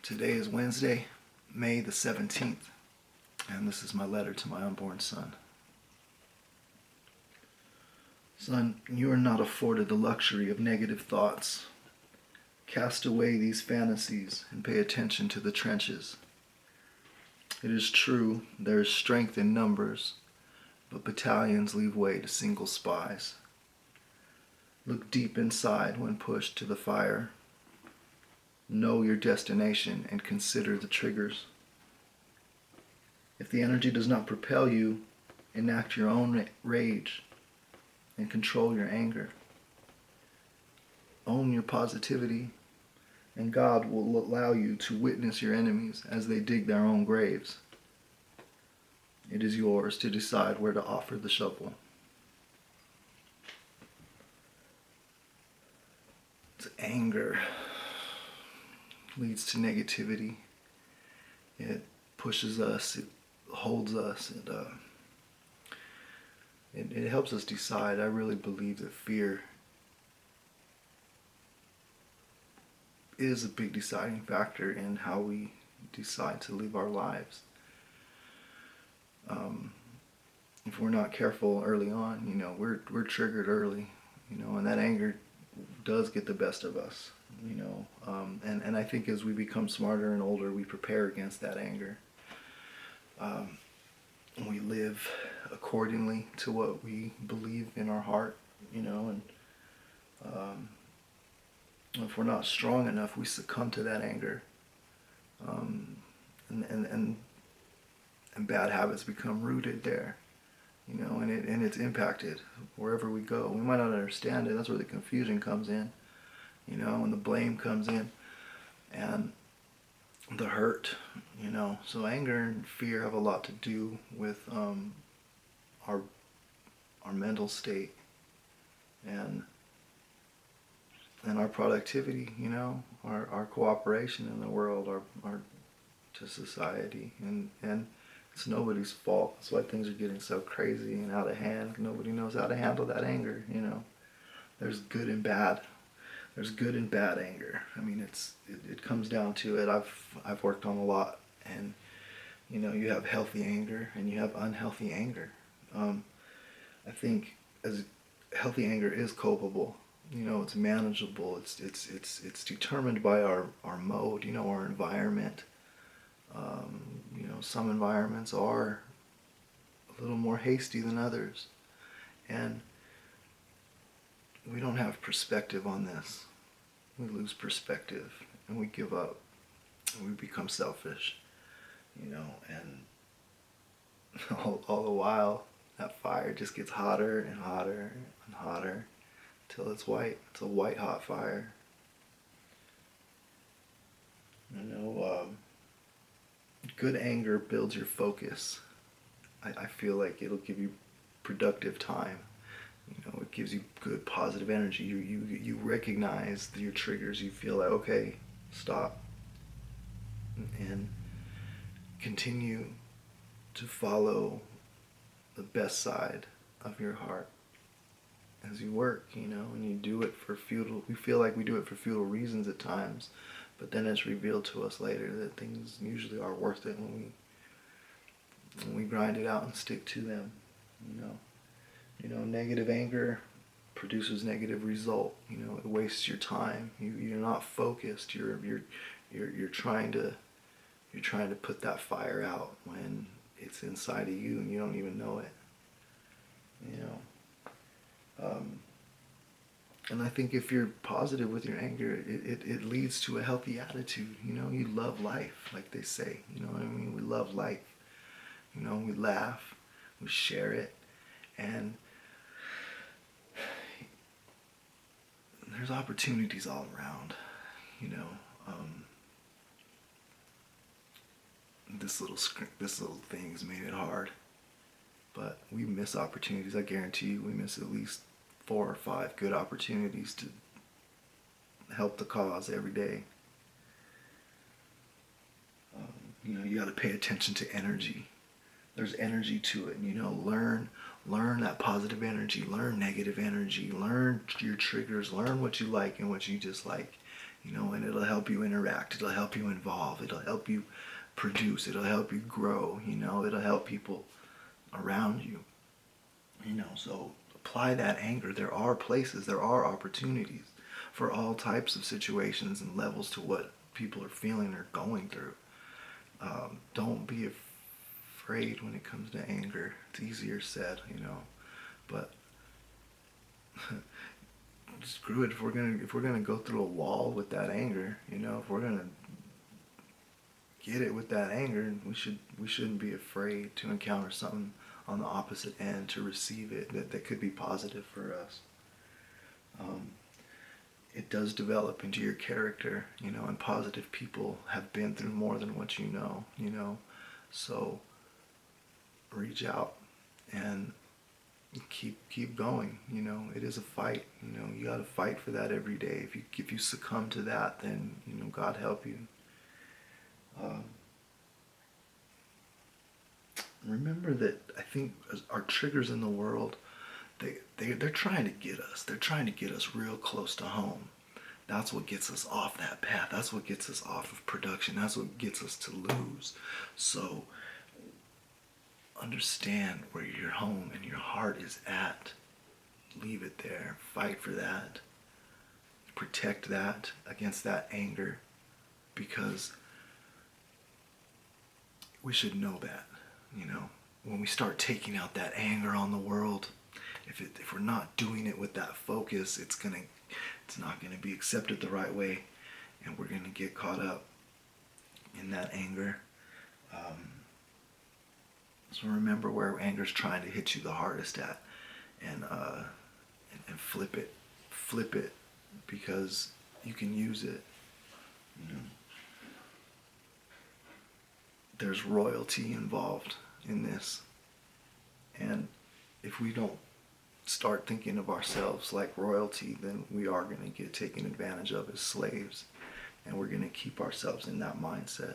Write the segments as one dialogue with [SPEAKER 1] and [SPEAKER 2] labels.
[SPEAKER 1] Today is Wednesday, May the 17th, and this is my letter to my unborn son. Son, you are not afforded the luxury of negative thoughts. Cast away these fantasies and pay attention to the trenches. It is true, there is strength in numbers, but battalions leave way to single spies. Look deep inside when pushed to the fire. Know your destination and consider the triggers. If the energy does not propel you, enact your own rage and control your anger. Own your positivity, and God will allow you to witness your enemies as they dig their own graves. It is yours to decide where to offer the shovel. It's anger leads to negativity. It pushes us, it holds us, it helps us decide. I really believe that fear is a big deciding factor in how we decide to live our lives. If we're not careful early on, we're triggered early, and that anger does get the best of us, and I think as we become smarter and older, we prepare against that anger. We live accordingly to what we believe in our heart, and if we're not strong enough, we succumb to that anger, and bad habits become rooted there, and it's impacted wherever we go. We might not understand it. That's where the confusion comes in, and the blame comes in, and the hurt, So anger and fear have a lot to do with our mental state and our productivity, our cooperation in the world, our to society, and it's nobody's fault. That's why things are getting so crazy and out of hand. Nobody knows how to handle that anger, There's good and bad. There's good and bad anger. I mean, it comes down to it. I've worked on a lot, and you have healthy anger and you have unhealthy anger. I think as healthy anger is copable. It's manageable. It's determined by our mode. Our environment. Some environments are a little more hasty than others, and we don't have perspective on this. We lose perspective and we give up and we become selfish, and all the while that fire just gets hotter and hotter and hotter till it's white. It's a white hot fire. Good anger builds your focus. I feel like it'll give you productive time. It gives you good positive energy. You recognize your triggers. You feel like, okay, stop, and continue to follow the best side of your heart as you work, and you do it for futile. We feel like we do it for futile reasons at times, but then it's revealed to us later that things usually are worth it when we grind it out and stick to them, Negative anger produces negative result. It wastes your time. You're not focused. You're trying to put that fire out when it's inside of you and you don't even know it. And I think if you're positive with your anger, it leads to a healthy attitude. You love life, like they say. You know what I mean? We love life. We laugh, we share it, and there's opportunities all around. This little thing's made it hard, but we miss opportunities. I guarantee you, we miss at least 4 or 5 good opportunities to help the cause every day. You got to pay attention to energy. There's energy to it. Learn that positive energy. Learn negative energy. Learn your triggers. Learn what you like and what you dislike. you know, and it'll help you interact, it'll help you involve, it'll help you produce, it'll help you grow, you know, it'll help people around you, you know. So apply that anger. There are places, there are opportunities for all types of situations and levels to what people are feeling or going through. Don't be afraid when it comes to anger. It's easier said, you know, but screw it. If we're gonna go through a wall with that anger, you know, if we're gonna get it with that anger, we shouldn't be afraid to encounter something on the opposite end, to receive it that could be positive for us. It does develop into your character, you know, and positive people have been through more than what you know, you know. So reach out and keep going, you know. It is a fight, you know. You got to fight for that every day. If you succumb to that, then, you know, God help you. Remember that I think our triggers in the world, they're trying to get us. They're trying to get us real close to home. That's what gets us off that path. That's what gets us off of production. That's what gets us to lose. So understand where your home and your heart is at. Leave it there. Fight for that. Protect that against that anger, because we should know that, you know. When we start taking out that anger on the world, if we're not doing it with that focus, it's not gonna be accepted the right way, and we're gonna get caught up in that anger. So remember where anger's trying to hit you the hardest at, and flip it, because you can use it. You know, there's royalty involved in this, and if we don't start thinking of ourselves like royalty, then we are going to get taken advantage of as slaves, and we're going to keep ourselves in that mindset.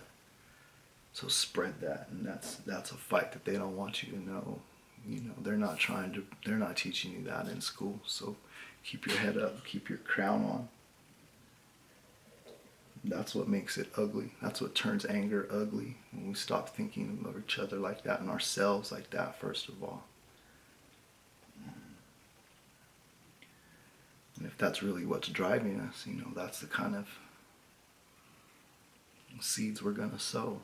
[SPEAKER 1] So spread that, and that's a fight that they don't want you to know. You know, they're not teaching you that in school. So keep your head up, keep your crown on. That's what makes it ugly. That's what turns anger ugly, when we stop thinking of each other like that and ourselves like that, first of all. And if that's really what's driving us, you know, that's the kind of seeds we're going to sow.